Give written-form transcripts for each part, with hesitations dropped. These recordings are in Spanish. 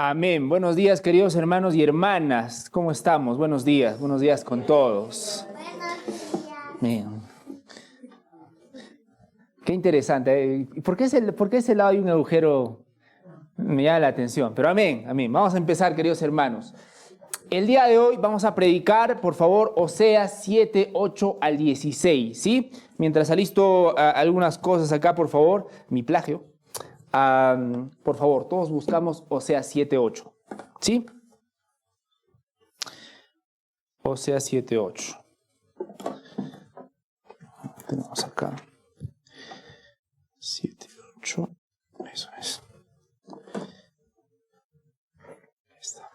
Amén. Buenos días, queridos hermanos y hermanas. ¿Cómo estamos? Buenos días con todos. Amén. Qué interesante. ¿Por qué ese lado hay un agujero? Me llama la atención. Pero amén, amén. Vamos a empezar, queridos hermanos. El día de hoy vamos a predicar, por favor, Oseas 7, 8 al 16, ¿sí? Mientras alisto algunas cosas acá, por favor, mi plagio. Por favor, todos buscamos Oseas 7, 8, ¿sí? Oseas 7, 8. Tenemos acá 7, 8. Eso es. Ahí está.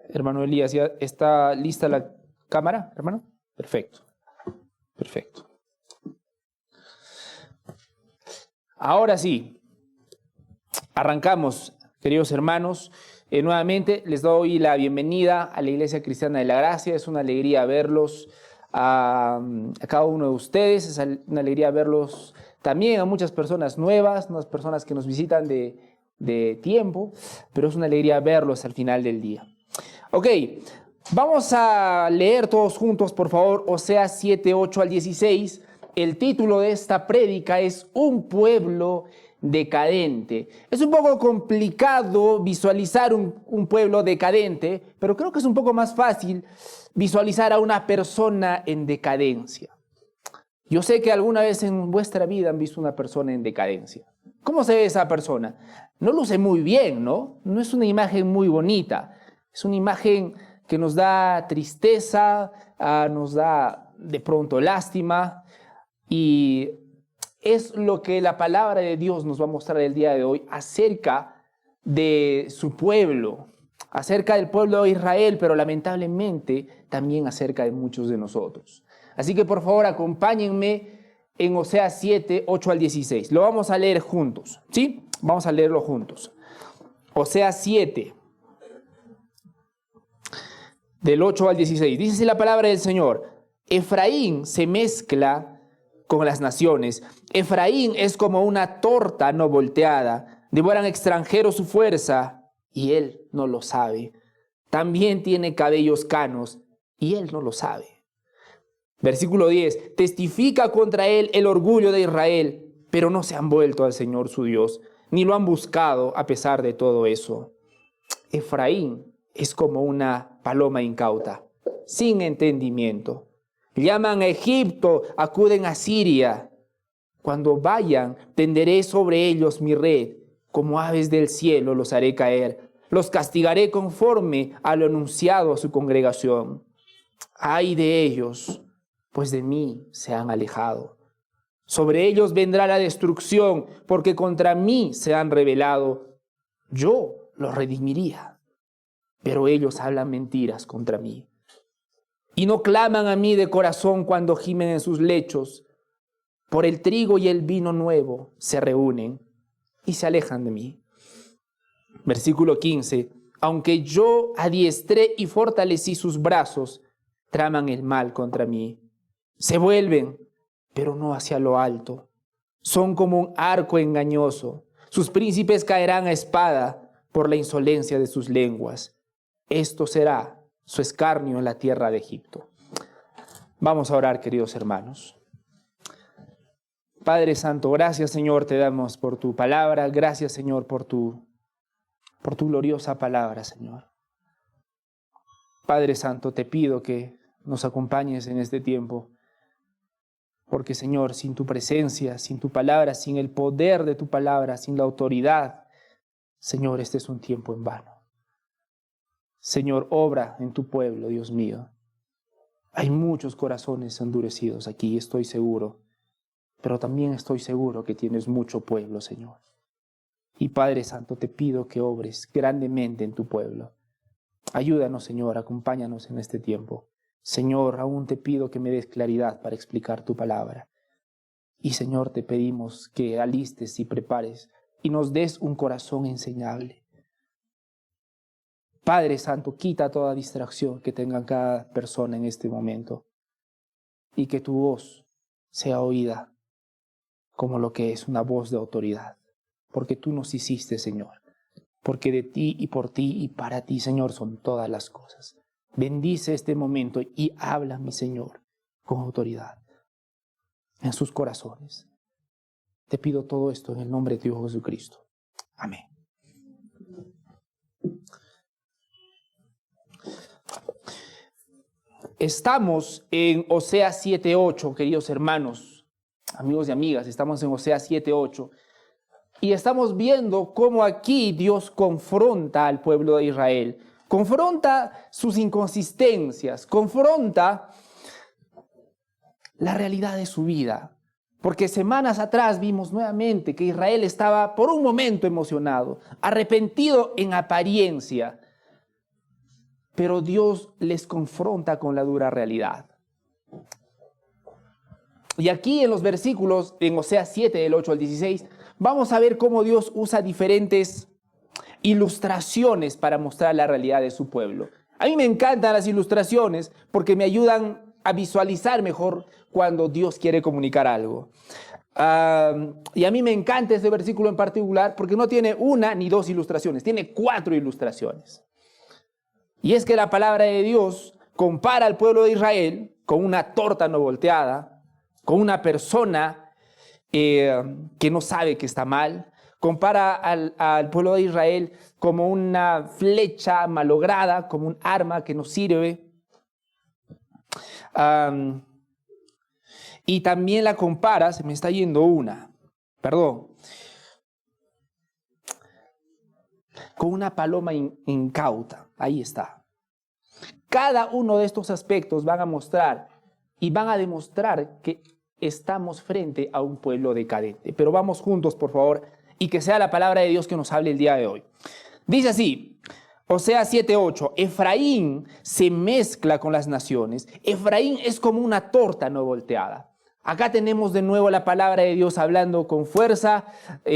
Hermano Elías, ¿ya está lista la cámara, hermano? Perfecto. Perfecto. Ahora sí, arrancamos, queridos hermanos. Nuevamente les doy la bienvenida a la Iglesia Cristiana de la Gracia. Es una alegría verlos a cada uno de ustedes. Es una alegría verlos también a muchas personas nuevas, unas personas que nos visitan de tiempo, pero es una alegría verlos al final del día. Ok, vamos a leer todos juntos, por favor, Oseas 7, 8 al 16. El título de esta prédica es Un pueblo decadente. Es un poco complicado visualizar un pueblo decadente, pero creo que es un poco más fácil visualizar a una persona en decadencia. Yo sé que alguna vez en vuestra vida han visto una persona en decadencia. ¿Cómo se ve esa persona? No luce muy bien, ¿no? No es una imagen muy bonita. Es una imagen que nos da tristeza, nos da de pronto lástima. Y es lo que la palabra de Dios nos va a mostrar el día de hoy acerca de su pueblo, acerca del pueblo de Israel, pero lamentablemente también acerca de muchos de nosotros. Así que por favor acompáñenme en Oseas 7, 8 al 16. Lo vamos a leer juntos, ¿sí? Vamos a leerlo juntos. Oseas 7, del 8 al 16. Dice así la palabra del Señor: Efraín se mezcla con las naciones. Efraín es como una torta no volteada. Devoran extranjeros su fuerza y él no lo sabe. También tiene cabellos canos y él no lo sabe. Versículo 10. Testifica contra él el orgullo de Israel, pero no se han vuelto al Señor su Dios, ni lo han buscado a pesar de todo eso. Efraín es como una paloma incauta, sin entendimiento. Llaman a Egipto, acuden a Siria. Cuando vayan, tenderé sobre ellos mi red, como aves del cielo los haré caer. Los castigaré conforme a lo anunciado a su congregación. Ay de ellos, pues de mí se han alejado. Sobre ellos vendrá la destrucción, porque contra mí se han rebelado. Yo los redimiría, pero ellos hablan mentiras contra mí. Y no claman a mí de corazón cuando gimen en sus lechos. Por el trigo y el vino nuevo se reúnen y se alejan de mí. Versículo 15. Aunque yo adiestré y fortalecí sus brazos, traman el mal contra mí. Se vuelven, pero no hacia lo alto. Son como un arco engañoso. Sus príncipes caerán a espada por la insolencia de sus lenguas. Esto será su escarnio en la tierra de Egipto. Vamos a orar, queridos hermanos. Padre Santo, gracias, Señor, te damos por tu palabra. Gracias, Señor, por tu gloriosa palabra, Señor. Padre Santo, te pido que nos acompañes en este tiempo, porque, Señor, sin tu presencia, sin tu palabra, sin el poder de tu palabra, sin la autoridad, Señor, este es un tiempo en vano. Señor, obra en tu pueblo, Dios mío. Hay muchos corazones endurecidos aquí, estoy seguro, pero también estoy seguro que tienes mucho pueblo, Señor. Y Padre Santo, te pido que obres grandemente en tu pueblo. Ayúdanos, Señor, acompáñanos en este tiempo. Señor, aún te pido que me des claridad para explicar tu palabra. Y Señor, te pedimos que alistes y prepares y nos des un corazón enseñable. Padre Santo, quita toda distracción que tenga cada persona en este momento y que tu voz sea oída como lo que es una voz de autoridad, porque tú nos hiciste, Señor, porque de ti y por ti y para ti, Señor, son todas las cosas. Bendice este momento y habla, mi Señor, con autoridad en sus corazones. Te pido todo esto en el nombre de Dios Jesucristo. Amén. Estamos en Oseas 7:8, queridos hermanos, amigos y amigas, estamos en Oseas 7:8 y estamos viendo cómo aquí Dios confronta al pueblo de Israel, confronta sus inconsistencias, confronta la realidad de su vida. Porque semanas atrás vimos nuevamente que Israel estaba por un momento emocionado, arrepentido en apariencia, pero Dios les confronta con la dura realidad. Y aquí en los versículos, en Oseas 7, del 8 al 16, vamos a ver cómo Dios usa diferentes ilustraciones para mostrar la realidad de su pueblo. A mí me encantan las ilustraciones porque me ayudan a visualizar mejor cuando Dios quiere comunicar algo. Y a mí me encanta este versículo en particular porque no tiene una ni dos ilustraciones, tiene 4 ilustraciones. Y es que la palabra de Dios compara al pueblo de Israel con una torta no volteada, con una persona que no sabe que está mal. Compara al pueblo de Israel como una flecha malograda, como un arma que no sirve. Y también la compara, se me está yendo una, perdón, con una paloma incauta. Ahí está. Cada uno de estos aspectos van a mostrar y van a demostrar que estamos frente a un pueblo decadente. Pero vamos juntos, por favor, y que sea la palabra de Dios que nos hable el día de hoy. Dice así, Oseas 7:8, Efraín se mezcla con las naciones. Efraín es como una torta no volteada. Acá tenemos de nuevo la palabra de Dios hablando con fuerza,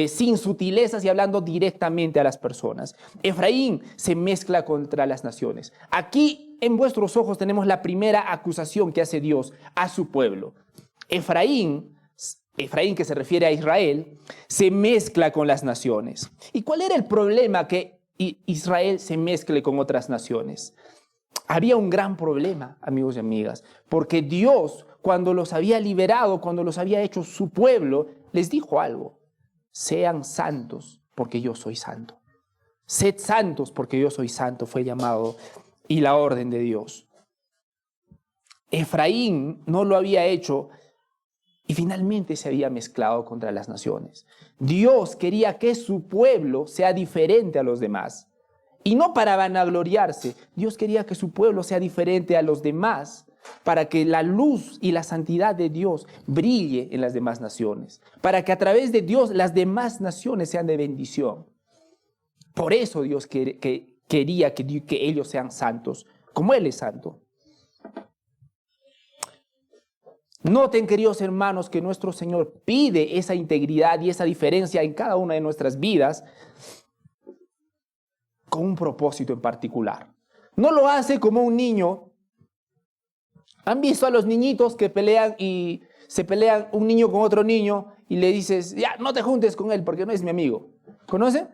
sin sutilezas y hablando directamente a las personas. Efraín se mezcla contra las naciones. Aquí en vuestros ojos tenemos la primera acusación que hace Dios a su pueblo. Efraín, que se refiere a Israel, se mezcla con las naciones. ¿Y cuál era el problema que Israel se mezcle con otras naciones? Había un gran problema, amigos y amigas, porque Dios, cuando los había liberado, cuando los había hecho su pueblo, les dijo algo: sean santos porque yo soy santo. Sed santos porque yo soy santo, fue llamado y la orden de Dios. Efraín no lo había hecho y finalmente se había mezclado contra las naciones. Dios quería que su pueblo sea diferente a los demás. Y no para vanagloriarse, Dios quería que su pueblo sea diferente a los demás, para que la luz y la santidad de Dios brille en las demás naciones, para que a través de Dios las demás naciones sean de bendición. Por eso Dios quería que ellos sean santos, como Él es santo. Noten, queridos hermanos, que nuestro Señor pide esa integridad y esa diferencia en cada una de nuestras vidas con un propósito en particular. No lo hace como un niño. ¿Han visto a los niñitos que pelean y se pelean un niño con otro niño y le dices, ya, no te juntes con él porque no es mi amigo? ¿Conocen?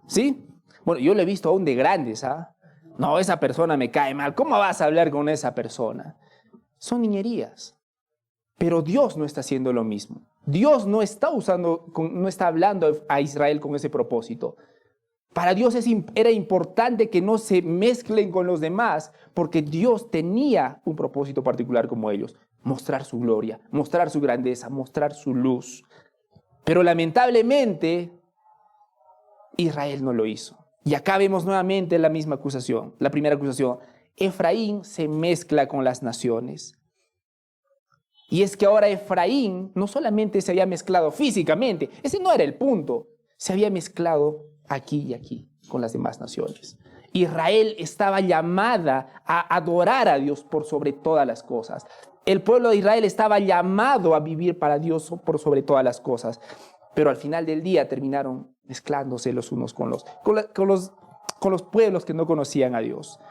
¿Sí? Bueno, yo lo he visto aún de grandes, ¿ah? No, esa persona me cae mal. ¿Cómo vas a hablar con esa persona? Son niñerías. Pero Dios no está haciendo lo mismo. Dios no está hablando a Israel con ese propósito. Para Dios era importante que no se mezclen con los demás, porque Dios tenía un propósito particular como ellos: mostrar su gloria, mostrar su grandeza, mostrar su luz. Pero lamentablemente Israel no lo hizo. Y acá vemos nuevamente la misma acusación, la primera acusación: Efraín se mezcla con las naciones. Y es que ahora Efraín no solamente se había mezclado físicamente, ese no era el punto, se había mezclado aquí y aquí con las demás naciones. Israel estaba llamada a adorar a Dios por sobre todas las cosas. El pueblo de Israel estaba llamado a vivir para Dios por sobre todas las cosas. Pero al final del día terminaron mezclándose los unos con los pueblos que no conocían a Dios.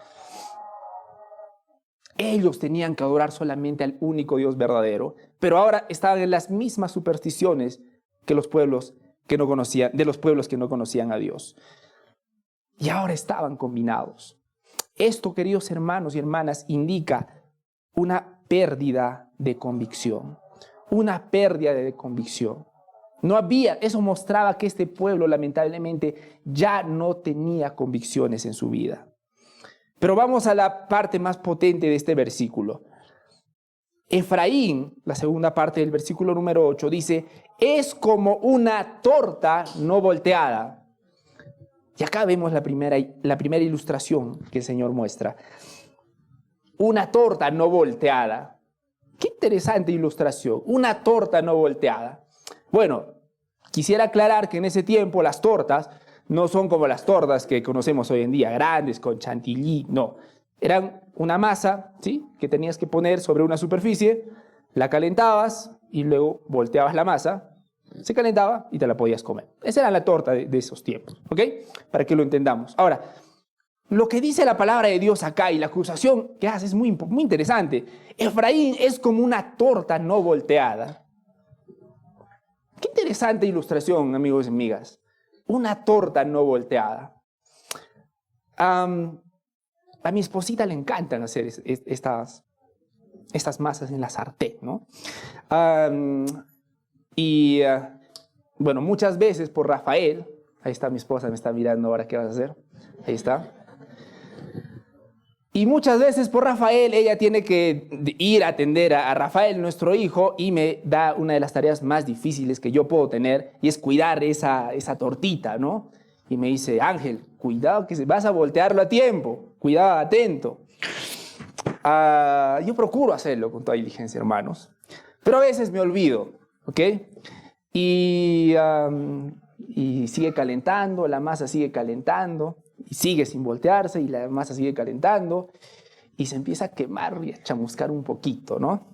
Ellos tenían que adorar solamente al único Dios verdadero, pero ahora estaban en las mismas supersticiones que los pueblos que no conocían, de los pueblos que no conocían a Dios. y ahora estaban combinados. Esto, queridos hermanos y hermanas, indica una pérdida de convicción. Una pérdida de convicción. Eso mostraba que este pueblo lamentablemente ya no tenía convicciones en su vida. Pero vamos a la parte más potente de este versículo. Efraín, la segunda parte del versículo número 8, dice, es como una torta no volteada. Y acá vemos la primera ilustración que el Señor muestra. Una torta no volteada. Qué interesante ilustración. Una torta no volteada. Bueno, quisiera aclarar que en ese tiempo las tortas no son como las tortas que conocemos hoy en día, grandes, con chantilly, no. Eran una masa, ¿sí?, que tenías que poner sobre una superficie, la calentabas y luego volteabas la masa, se calentaba y te la podías comer. Esa era la torta de esos tiempos, ¿ok? Para que lo entendamos. Ahora, lo que dice la palabra de Dios acá y la acusación que hace es muy interesante. Efraín es como una torta no volteada. Qué interesante ilustración, amigos y amigas. Una torta no volteada. A mi esposita le encantan hacer estas masas en la sartén, ¿no? Bueno, muchas veces por Rafael, ahí está mi esposa, me está mirando ahora, ¿qué vas a hacer? Ahí está. Y muchas veces por Rafael, ella tiene que ir a atender a Rafael, nuestro hijo, y me da una de las tareas más difíciles que yo puedo tener, y es cuidar esa tortita, ¿no? Y me dice, Ángel, cuidado que vas a voltearlo a tiempo, cuidado, atento. Yo procuro hacerlo con toda diligencia, hermanos, pero a veces me olvido, ¿ok? Y sigue calentando, la masa sigue calentando, y sigue sin voltearse, y la masa sigue calentando, y se empieza a quemar y a chamuscar un poquito, ¿no?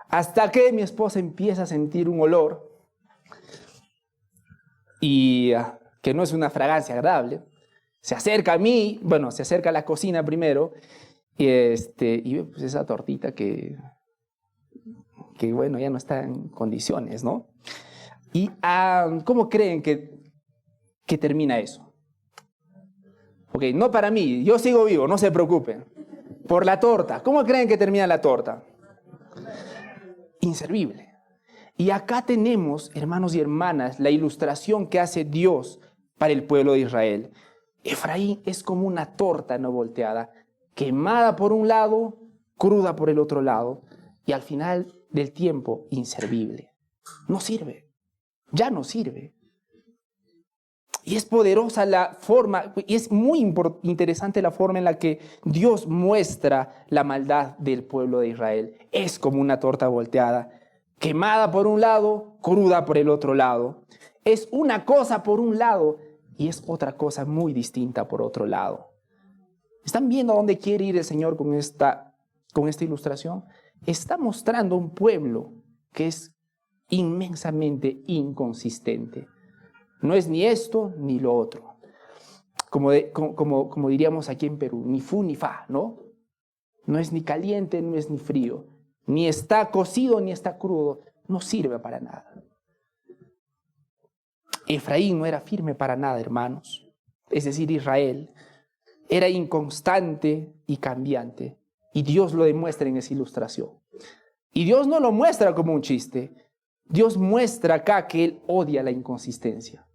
Hasta que mi esposa empieza a sentir un olor, y que no es una fragancia agradable, se acerca a mí, bueno, se acerca a la cocina primero, y ve pues esa tortita que bueno, ya no está en condiciones, ¿no? Y ¿cómo creen que termina eso? Ok, no para mí, yo sigo vivo, no se preocupen. Por la torta, ¿cómo creen que termina la torta? Inservible. Y acá tenemos, hermanos y hermanas, la ilustración que hace Dios para el pueblo de Israel. Efraín es como una torta no volteada, quemada por un lado, cruda por el otro lado, y al final del tiempo, inservible. No sirve, ya no sirve. Y es poderosa la forma, y es muy interesante la forma en la que Dios muestra la maldad del pueblo de Israel. Es como una torta volteada, quemada por un lado, cruda por el otro lado. Es una cosa por un lado y es otra cosa muy distinta por otro lado. ¿Están viendo a dónde quiere ir el Señor con esta ilustración? Está mostrando un pueblo que es inmensamente inconsistente. No es ni esto ni lo otro. Como diríamos aquí en Perú, ni fu ni fa, ¿no? No es ni caliente, no es ni frío. Ni está cocido ni está crudo. No sirve para nada. Efraín no era firme para nada, hermanos. Es decir, Israel era inconstante y cambiante. Y Dios lo demuestra en esa ilustración. Y Dios no lo muestra como un chiste. Dios muestra acá que Él odia la inconsistencia.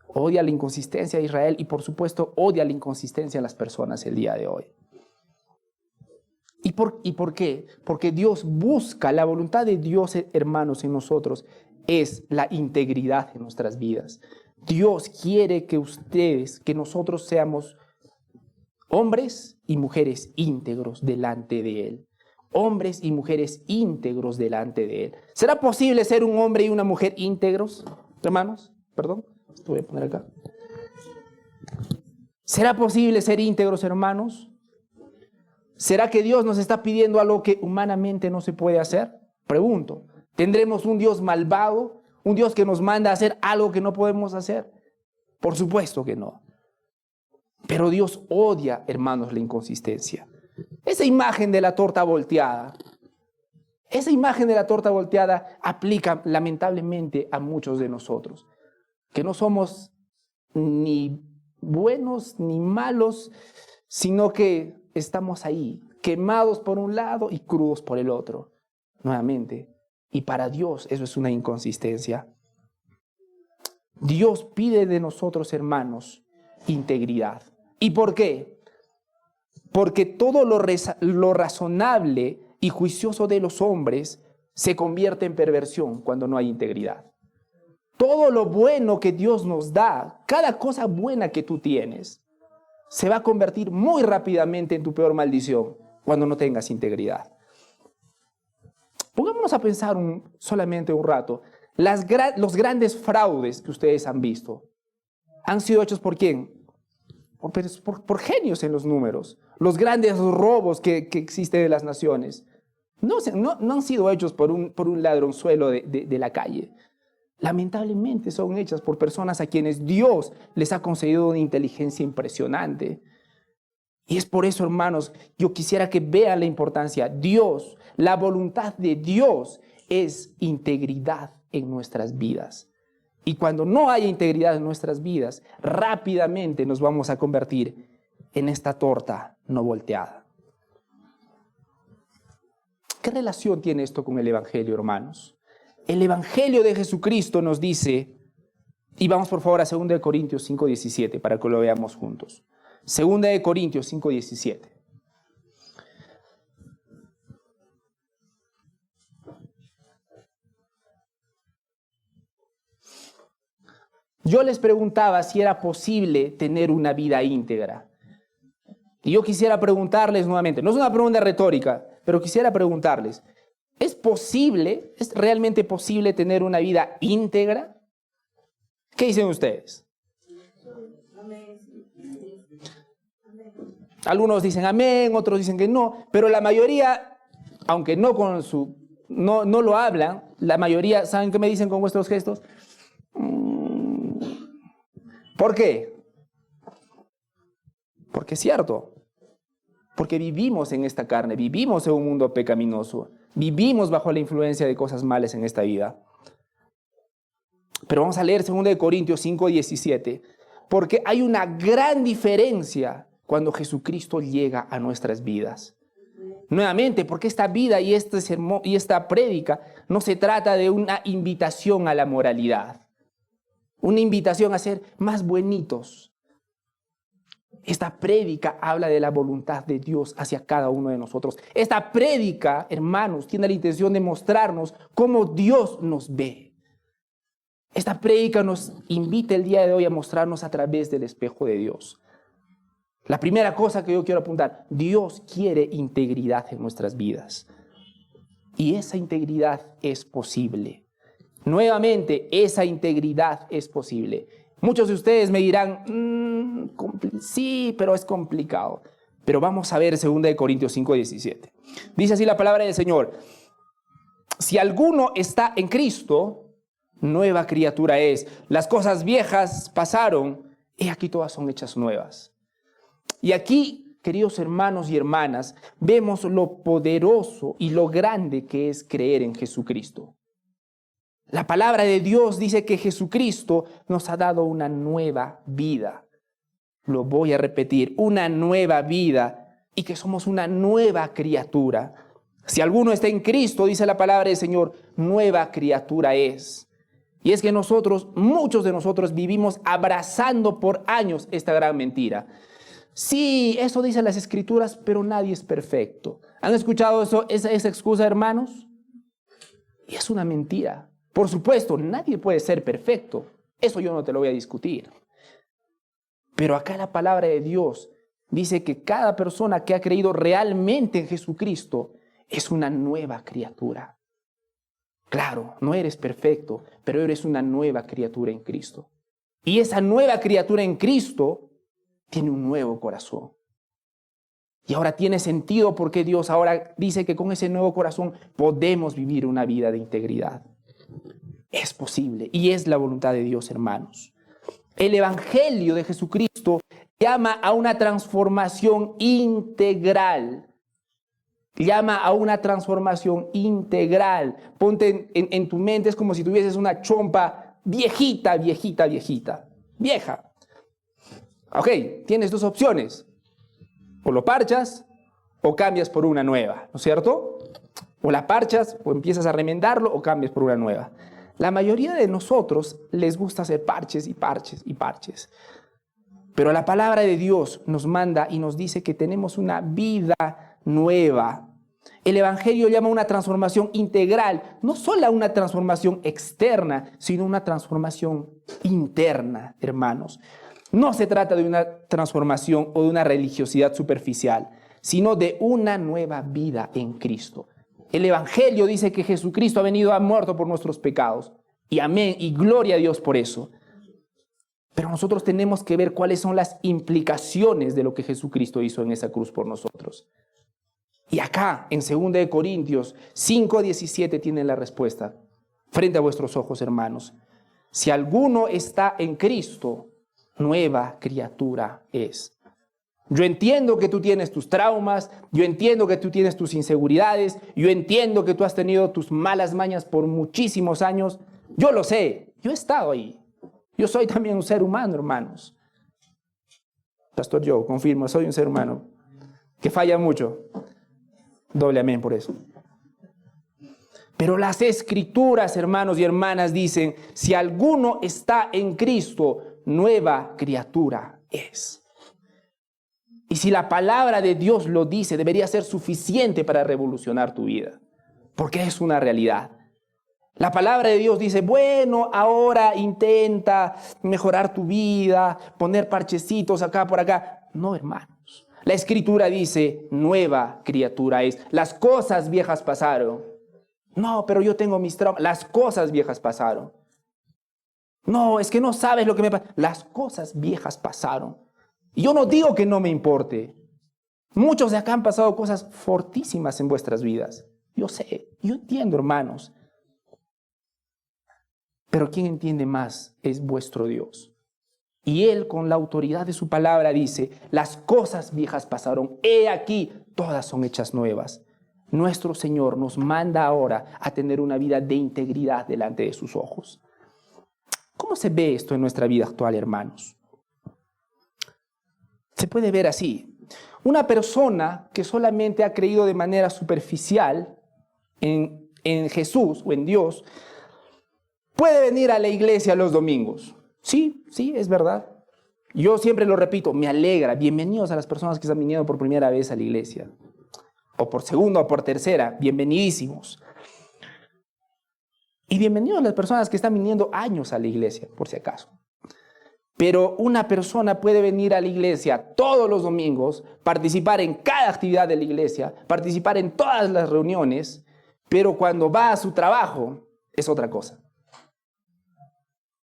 Odia la inconsistencia de Israel y por supuesto odia la inconsistencia en las personas el día de hoy. ¿Y por qué? Porque Dios busca, la voluntad de Dios, hermanos, en nosotros es la integridad en nuestras vidas. Dios quiere que nosotros seamos hombres y mujeres íntegros delante de Él. Hombres y mujeres íntegros delante de Él. ¿Será posible ser un hombre y una mujer íntegros, hermanos? Perdón, esto voy a poner acá. ¿Será posible ser íntegros, hermanos? ¿Será que Dios nos está pidiendo algo que humanamente no se puede hacer? Pregunto. ¿Tendremos un Dios malvado? ¿Un Dios que nos manda a hacer algo que no podemos hacer? Por supuesto que no. Pero Dios odia, hermanos, la inconsistencia. Esa imagen de la torta volteada, aplica lamentablemente a muchos de nosotros, que no somos ni buenos ni malos, sino que estamos ahí, quemados por un lado y crudos por el otro, nuevamente. Y para Dios eso es una inconsistencia. Dios pide de nosotros, hermanos, integridad. ¿Y por qué? Porque todo lo razonable y juicioso de los hombres se convierte en perversión cuando no hay integridad. Todo lo bueno que Dios nos da, cada cosa buena que tú tienes, se va a convertir muy rápidamente en tu peor maldición cuando no tengas integridad. Pongámonos a pensar solamente un rato. Los grandes fraudes que ustedes han visto han sido hechos ¿por quién? Por genios en los números. Los grandes robos que existen en las naciones no han sido hechos por un ladronzuelo de la calle. Lamentablemente son hechas por personas a quienes Dios les ha concedido una inteligencia impresionante. Y es por eso, hermanos, yo quisiera que vean la importancia. Dios, la voluntad de Dios es integridad en nuestras vidas. Y cuando no haya integridad en nuestras vidas, rápidamente nos vamos a convertir en esta torta no volteada. ¿Qué relación tiene esto con el Evangelio, hermanos? El Evangelio de Jesucristo nos dice, y vamos por favor a 2 Corintios 5:17 para que lo veamos juntos. 2 Corintios 5:17. Yo les preguntaba si era posible tener una vida íntegra. Y yo quisiera preguntarles nuevamente, no es una pregunta retórica, pero quisiera preguntarles, ¿es realmente posible tener una vida íntegra? ¿Qué dicen ustedes? Algunos dicen amén, otros dicen que no, pero la mayoría, aunque no lo hablan, la mayoría, ¿saben qué me dicen con vuestros gestos? ¿Por qué? Porque es cierto. Porque vivimos en esta carne, vivimos en un mundo pecaminoso, vivimos bajo la influencia de cosas malas en esta vida. Pero vamos a leer 2 Corintios 5:17, porque hay una gran diferencia cuando Jesucristo llega a nuestras vidas. Nuevamente, porque esta vida y esta prédica no se trata de una invitación a la moralidad, una invitación a ser más buenitos. Esta prédica habla de la voluntad de Dios hacia cada uno de nosotros. Esta prédica, hermanos, tiene la intención de mostrarnos cómo Dios nos ve. Esta prédica nos invita el día de hoy a mostrarnos a través del espejo de Dios. La primera cosa que yo quiero apuntar, Dios quiere integridad en nuestras vidas. Y esa integridad es posible. Nuevamente, esa integridad es posible. Muchos de ustedes me dirán, sí, pero es complicado. Pero vamos a ver 2 Corintios 5:17. Dice así la palabra del Señor. Si alguno está en Cristo, nueva criatura es. Las cosas viejas pasaron, y aquí todas son hechas nuevas. Y aquí, queridos hermanos y hermanas, vemos lo poderoso y lo grande que es creer en Jesucristo. La palabra de Dios dice que Jesucristo nos ha dado una nueva vida. Lo voy a repetir, una nueva vida, y que somos una nueva criatura. Si alguno está en Cristo, dice la palabra del Señor, nueva criatura es. Y es que muchos de nosotros vivimos abrazando por años esta gran mentira. Sí, eso dicen las Escrituras, pero nadie es perfecto. ¿Han escuchado esa excusa, hermanos? Y es una mentira. Por supuesto, nadie puede ser perfecto. Eso yo no te lo voy a discutir. Pero acá la palabra de Dios dice que cada persona que ha creído realmente en Jesucristo es una nueva criatura. Claro, no eres perfecto, pero eres una nueva criatura en Cristo. Y esa nueva criatura en Cristo tiene un nuevo corazón. Y ahora tiene sentido porque Dios ahora dice que con ese nuevo corazón podemos vivir una vida de integridad. Es posible y es la voluntad de Dios, hermanos. El Evangelio de Jesucristo llama a una transformación integral. Llama a una transformación integral. Ponte en tu mente, es como si tuvieses una chompa vieja. Ok, tienes dos opciones. O lo parchas o cambias por una nueva, ¿no es cierto? O la parchas o empiezas a remendarlo o cambias por una nueva. La mayoría de nosotros les gusta hacer parches y parches y parches. Pero la palabra de Dios nos manda y nos dice que tenemos una vida nueva. El Evangelio llama una transformación integral, no solo una transformación externa, sino una transformación interna, hermanos. No se trata de una transformación o de una religiosidad superficial, sino de una nueva vida en Cristo. El Evangelio dice que Jesucristo ha venido, ha muerto por nuestros pecados. Y amén, y gloria a Dios por eso. Pero nosotros tenemos que ver cuáles son las implicaciones de lo que Jesucristo hizo en esa cruz por nosotros. Y acá, en 2 Corintios 5:17, tienen la respuesta. Frente a vuestros ojos, hermanos. Si alguno está en Cristo, nueva criatura es. Yo entiendo que tú tienes tus traumas, yo entiendo que tú tienes tus inseguridades, yo entiendo que tú has tenido tus malas mañas por muchísimos años. Yo lo sé, yo he estado ahí. Yo soy también un ser humano, hermanos. Pastor Joe, confirmo, soy un ser humano que falla mucho. Doble amén por eso. Pero las Escrituras, hermanos y hermanas, dicen, si alguno está en Cristo, nueva criatura es. Y si la palabra de Dios lo dice, debería ser suficiente para revolucionar tu vida, porque es una realidad. La palabra de Dios dice, bueno, ahora intenta mejorar tu vida, poner parchecitos acá por acá. No, hermanos. La Escritura dice, nueva criatura es. Las cosas viejas pasaron. No, pero yo tengo mis traumas. Las cosas viejas pasaron. No, es que no sabes lo que me pasa. Las cosas viejas pasaron. Y yo no digo que no me importe. Muchos de acá han pasado cosas fortísimas en vuestras vidas. Yo sé, yo entiendo, hermanos. Pero quien entiende más es vuestro Dios. Y Él, con la autoridad de su palabra, dice, las cosas viejas pasaron, he aquí, todas son hechas nuevas. Nuestro Señor nos manda ahora a tener una vida de integridad delante de sus ojos. ¿Cómo se ve esto en nuestra vida actual, hermanos? Se puede ver así. Una persona que solamente ha creído de manera superficial en Jesús o en Dios, puede venir a la iglesia los domingos. Sí, es verdad. Yo siempre lo repito, me alegra. Bienvenidos a las personas que están viniendo por primera vez a la iglesia. O por segunda o por tercera, bienvenidísimos. Y bienvenidos a las personas que están viniendo años a la iglesia, por si acaso. Pero una persona puede venir a la iglesia todos los domingos, participar en cada actividad de la iglesia, participar en todas las reuniones, pero cuando va a su trabajo es otra cosa.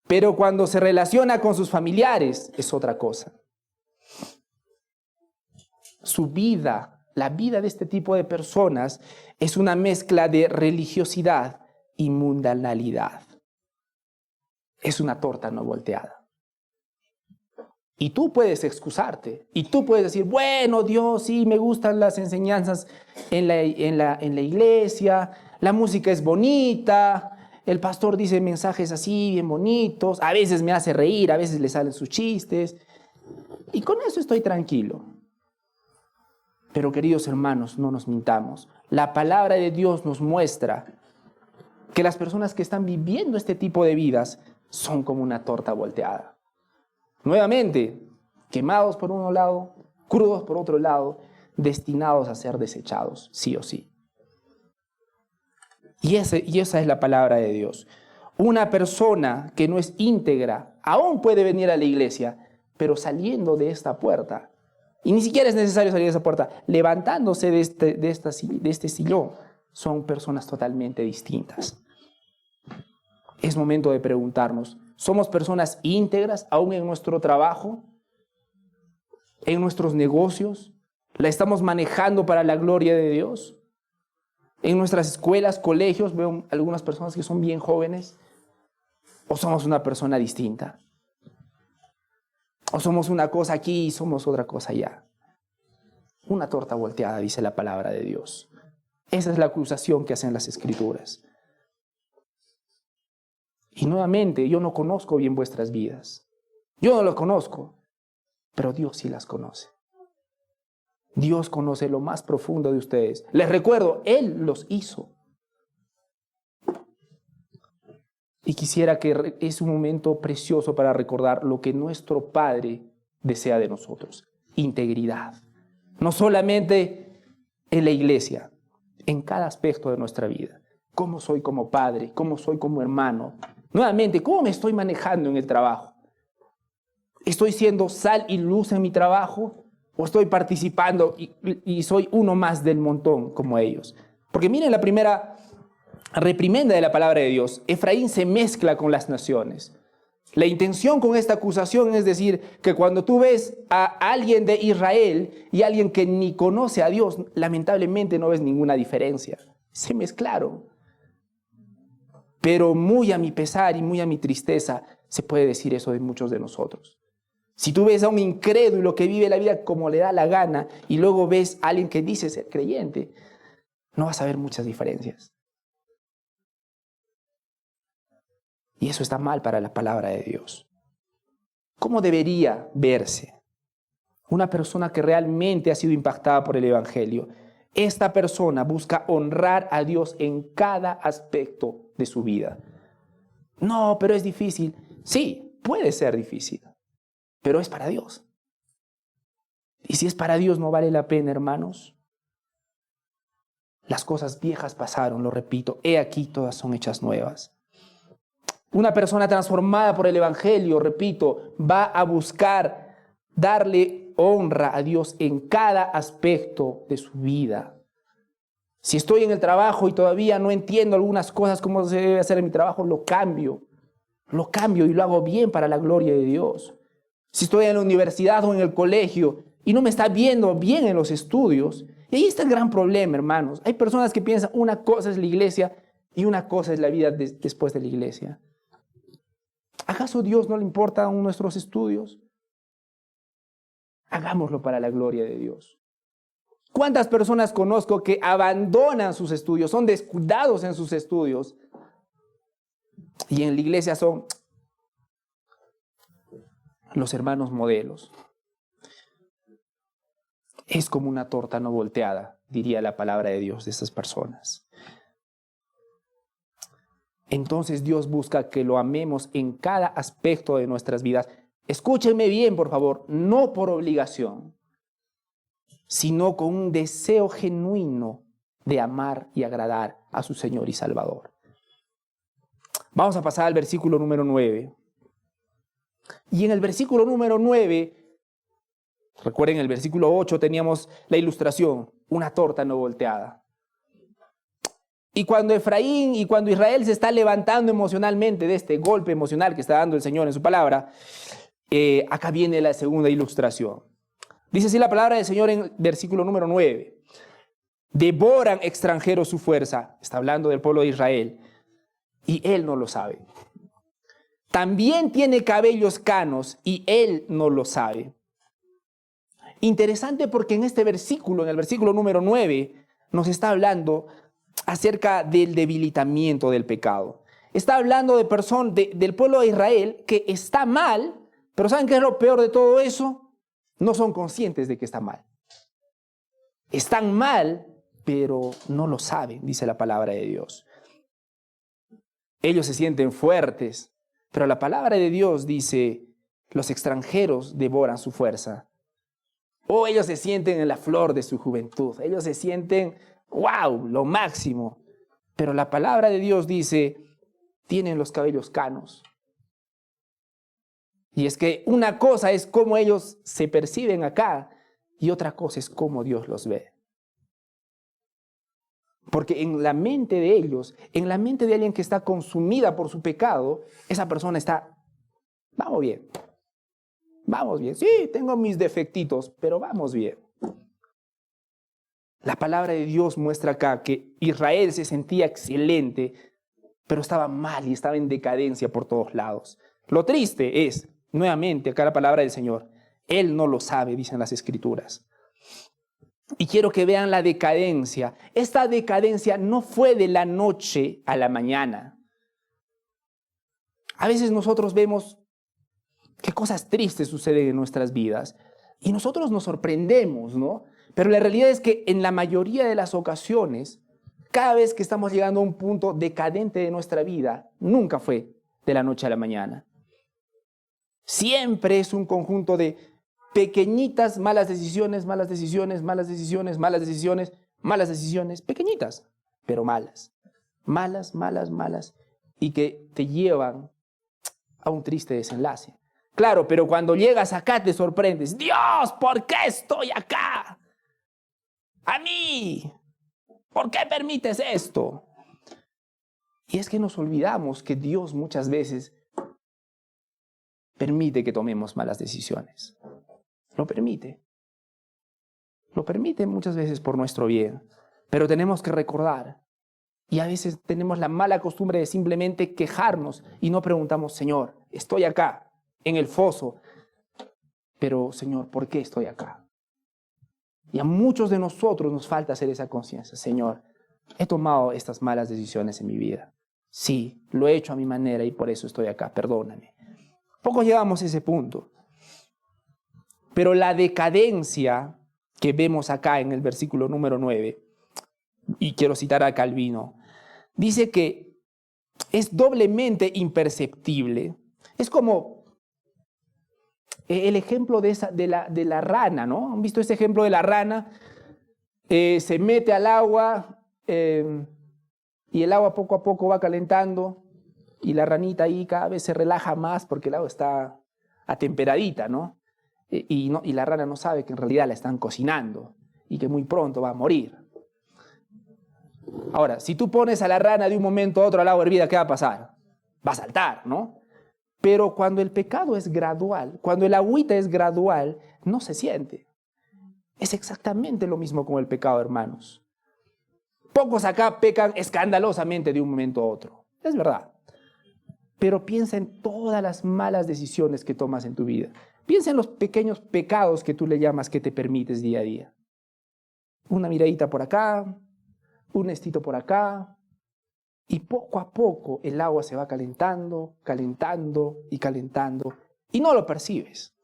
Pero cuando se relaciona con sus familiares es otra cosa. Su vida, la vida de este tipo de personas, es una mezcla de religiosidad y mundanalidad. Es una torta no volteada. Y tú puedes excusarte, y tú puedes decir, bueno, Dios, sí, me gustan las enseñanzas en la iglesia, la música es bonita, el pastor dice mensajes así, bien bonitos, a veces me hace reír, a veces le salen sus chistes, y con eso estoy tranquilo. Pero queridos hermanos, no nos mintamos, la palabra de Dios nos muestra que las personas que están viviendo este tipo de vidas son como una torta volteada. Nuevamente, quemados por un lado, crudos por otro lado, destinados a ser desechados, sí o sí. Y esa es la palabra de Dios. Una persona que no es íntegra aún puede venir a la iglesia, pero saliendo de esta puerta, y ni siquiera es necesario salir de esa puerta, levantándose de este sillón, son personas totalmente distintas. Es momento de preguntarnos, ¿somos personas íntegras aún en nuestro trabajo? ¿En nuestros negocios? ¿La estamos manejando para la gloria de Dios? ¿En nuestras escuelas, colegios? Veo algunas personas que son bien jóvenes. ¿O somos una persona distinta? ¿O somos una cosa aquí y somos otra cosa allá? Una torta volteada, dice la palabra de Dios. Esa es la acusación que hacen las Escrituras. Y nuevamente, yo no conozco bien vuestras vidas. Yo no lo conozco. pero Dios sí las conoce. Dios conoce lo más profundo de ustedes. Les recuerdo, Él los hizo. Y quisiera que es un momento precioso para recordar lo que nuestro Padre desea de nosotros. Integridad. No solamente en la iglesia, en cada aspecto de nuestra vida. ¿Cómo soy como padre? ¿Cómo soy como hermano? Nuevamente, ¿cómo me estoy manejando en el trabajo? ¿Estoy siendo sal y luz en mi trabajo? ¿O estoy participando y soy uno más del montón como ellos? Porque miren la primera reprimenda de la palabra de Dios. Efraín se mezcla con las naciones. La intención con esta acusación es decir que cuando tú ves a alguien de Israel y alguien que ni conoce a Dios, lamentablemente no ves ninguna diferencia. Se mezclaron. Pero muy a mi pesar y muy a mi tristeza se puede decir eso de muchos de nosotros. Si tú ves a un incrédulo que vive la vida como le da la gana y luego ves a alguien que dice ser creyente, no vas a ver muchas diferencias. Y eso está mal para la palabra de Dios. ¿Cómo debería verse una persona que realmente ha sido impactada por el Evangelio? Esta persona busca honrar a Dios en cada aspecto de su vida. No, pero es difícil. Sí, puede ser difícil, pero es para Dios. Y si es para Dios, ¿no vale la pena, hermanos? Las cosas viejas pasaron, lo repito, he aquí todas son hechas nuevas. Una persona transformada por el Evangelio, repito, va a buscar darle honra a Dios en cada aspecto de su vida. Si estoy en el trabajo y todavía no entiendo algunas cosas, cómo se debe hacer en mi trabajo, lo cambio y lo hago bien para la gloria de Dios. Si estoy en la universidad o en el colegio y no me está viendo bien en los estudios, y ahí está el gran problema, hermanos. Hay personas que piensan una cosa es la iglesia y una cosa es la vida después de la iglesia. ¿Acaso a Dios no le importan nuestros estudios? Hagámoslo para la gloria de Dios. ¿Cuántas personas conozco que abandonan sus estudios, son descuidados en sus estudios y en la iglesia son los hermanos modelos? Es como una torta no volteada, diría la palabra de Dios de estas personas. Entonces Dios busca que lo amemos en cada aspecto de nuestras vidas. Escúchenme bien, por favor, no por obligación, sino con un deseo genuino de amar y agradar a su Señor y Salvador. Vamos a pasar al versículo número 9. Y en el versículo número 9, recuerden, en el versículo 8 teníamos la ilustración, una torta no volteada. Y cuando Efraín y cuando Israel se está levantando emocionalmente de este golpe emocional que está dando el Señor en su palabra, acá viene la segunda ilustración. Dice así la palabra del Señor en versículo número 9. Devoran extranjeros su fuerza. Está hablando del pueblo de Israel. Y él no lo sabe. También tiene cabellos canos y él no lo sabe. Interesante porque en este versículo, en el versículo número 9, nos está hablando acerca del debilitamiento del pecado. Está hablando del pueblo de Israel que está mal, pero ¿saben qué es lo peor de todo eso? No son conscientes de que está mal. Están mal, pero no lo saben, dice la palabra de Dios. Ellos se sienten fuertes, pero la palabra de Dios dice, los extranjeros devoran su fuerza. O ellos se sienten en la flor de su juventud. Ellos se sienten, wow, lo máximo. Pero la palabra de Dios dice, tienen los cabellos canos. Y es que una cosa es cómo ellos se perciben acá y otra cosa es cómo Dios los ve. Porque en la mente de ellos, en la mente de alguien que está consumida por su pecado, esa persona está, vamos bien. Vamos bien. Sí, tengo mis defectitos, pero vamos bien. La palabra de Dios muestra acá que Israel se sentía excelente, pero estaba mal y estaba en decadencia por todos lados. Lo triste es, nuevamente, acá la palabra del Señor, Él no lo sabe, dicen las Escrituras. Y quiero que vean la decadencia. Esta decadencia no fue de la noche a la mañana. A veces nosotros vemos qué cosas tristes suceden en nuestras vidas. Y nosotros nos sorprendemos, ¿no? Pero la realidad es que en la mayoría de las ocasiones, cada vez que estamos llegando a un punto decadente de nuestra vida, nunca fue de la noche a la mañana. Siempre es un conjunto de pequeñitas malas decisiones, malas decisiones, malas decisiones, malas decisiones, malas decisiones, pequeñitas, pero malas. Malas, malas, malas, y que te llevan a un triste desenlace. Claro, pero cuando llegas acá te sorprendes. Dios, ¿por qué estoy acá? A mí, ¿por qué permites esto? Y es que nos olvidamos que Dios muchas veces permite que tomemos malas decisiones. Lo permite. Lo permite muchas veces por nuestro bien. Pero tenemos que recordar. Y a veces tenemos la mala costumbre de simplemente quejarnos y no preguntamos, Señor, estoy acá, en el foso. Pero, Señor, ¿por qué estoy acá? Y a muchos de nosotros nos falta hacer esa conciencia. Señor, he tomado estas malas decisiones en mi vida. Sí, lo he hecho a mi manera y por eso estoy acá. Perdóname. Pocos llegamos a ese punto. Pero la decadencia que vemos acá en el versículo número 9, y quiero citar a Calvino, dice que es doblemente imperceptible. Es como el ejemplo de la rana, ¿no? ¿Han visto ese ejemplo de la rana? Se mete al agua y el agua poco a poco va calentando y la ranita ahí cada vez se relaja más porque el agua está atemperadita, ¿no? Y la rana no sabe que en realidad la están cocinando y que muy pronto va a morir. Ahora, si tú pones a la rana de un momento a otro al agua hervida, ¿qué va a pasar? Va a saltar, ¿no? Pero cuando el pecado es gradual, cuando el agüita es gradual, no se siente. Es exactamente lo mismo con el pecado, hermanos. Pocos acá pecan escandalosamente de un momento a otro. Es verdad. Pero piensa en todas las malas decisiones que tomas en tu vida. Piensa en los pequeños pecados que tú le llamas que te permites día a día. Una miradita por acá, un estito por acá, y poco a poco el agua se va calentando, calentando y calentando, y no lo percibes.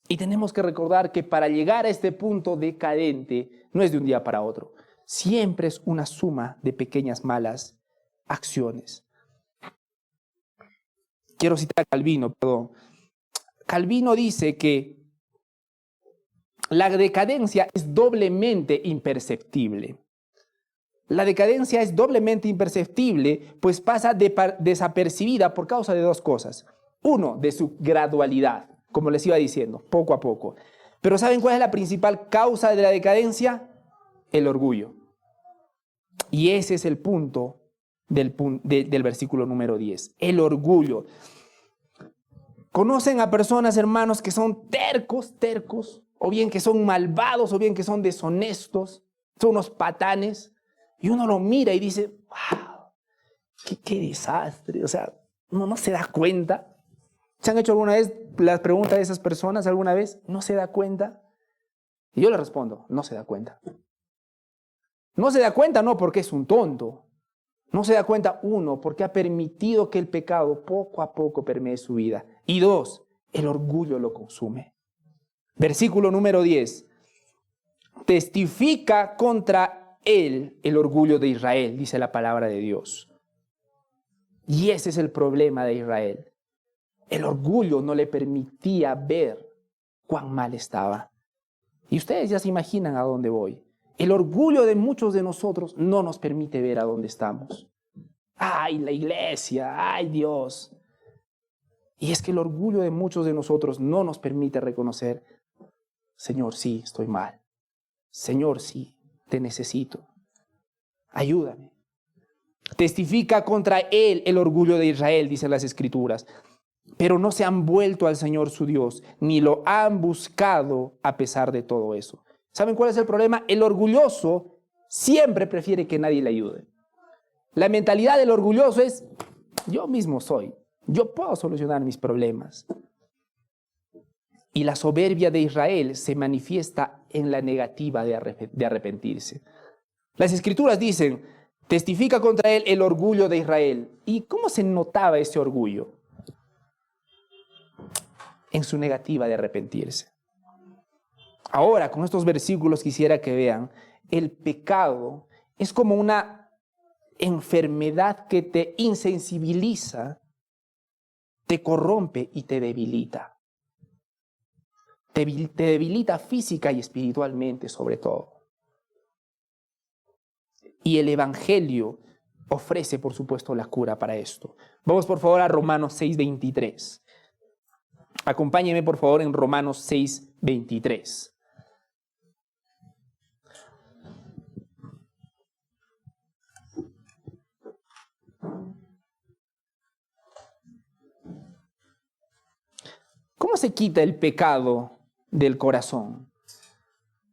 Y tenemos que recordar que para llegar a este punto decadente no es de un día para otro. Siempre es una suma de pequeñas malas acciones. Quiero citar a Calvino, perdón. Calvino dice que la decadencia es doblemente imperceptible. La decadencia es doblemente imperceptible, pues pasa desapercibida por causa de dos cosas. Uno, de su gradualidad, como les iba diciendo, poco a poco. Pero ¿saben cuál es la principal causa de la decadencia? El orgullo. Y ese es el punto del versículo número 10. El orgullo. ¿Conocen a personas, hermanos, que son tercos, o bien que son malvados, o bien que son deshonestos, son unos patanes? Y uno lo mira y dice, wow, qué desastre. O sea, no se da cuenta. ¿Se han hecho alguna vez las preguntas de esas personas alguna vez? ¿No se da cuenta? Y yo le respondo, no se da cuenta. No se da cuenta no porque es un tonto. No se da cuenta, uno, porque ha permitido que el pecado poco a poco permee su vida. Y dos, el orgullo lo consume. Versículo número 10. Testifica contra él el orgullo de Israel, dice la palabra de Dios. Y ese es el problema de Israel. El orgullo no le permitía ver cuán mal estaba. Y ustedes ya se imaginan a dónde voy. El orgullo de muchos de nosotros no nos permite ver a dónde estamos. ¡Ay, la iglesia! ¡Ay, Dios! Y es que el orgullo de muchos de nosotros no nos permite reconocer, Señor, sí, estoy mal. Señor, sí, te necesito. Ayúdame. Testifica contra él el orgullo de Israel, dicen las Escrituras. Pero no se han vuelto al Señor su Dios, ni lo han buscado a pesar de todo eso. ¿Saben cuál es el problema? El orgulloso siempre prefiere que nadie le ayude. La mentalidad del orgulloso es, yo mismo soy, yo puedo solucionar mis problemas. Y la soberbia de Israel se manifiesta en la negativa de arrepentirse. Las Escrituras dicen, testifica contra él el orgullo de Israel. ¿Y cómo se notaba ese orgullo? en su negativa de arrepentirse. Ahora, con estos versículos quisiera que vean, el pecado es como una enfermedad que te insensibiliza, te corrompe y te debilita. Te debilita física y espiritualmente sobre todo. Y el Evangelio ofrece, por supuesto, la cura para esto. Vamos, por favor, a Romanos 6:23. Acompáñeme, por favor, en Romanos 6:23. ¿Cómo se quita el pecado del corazón?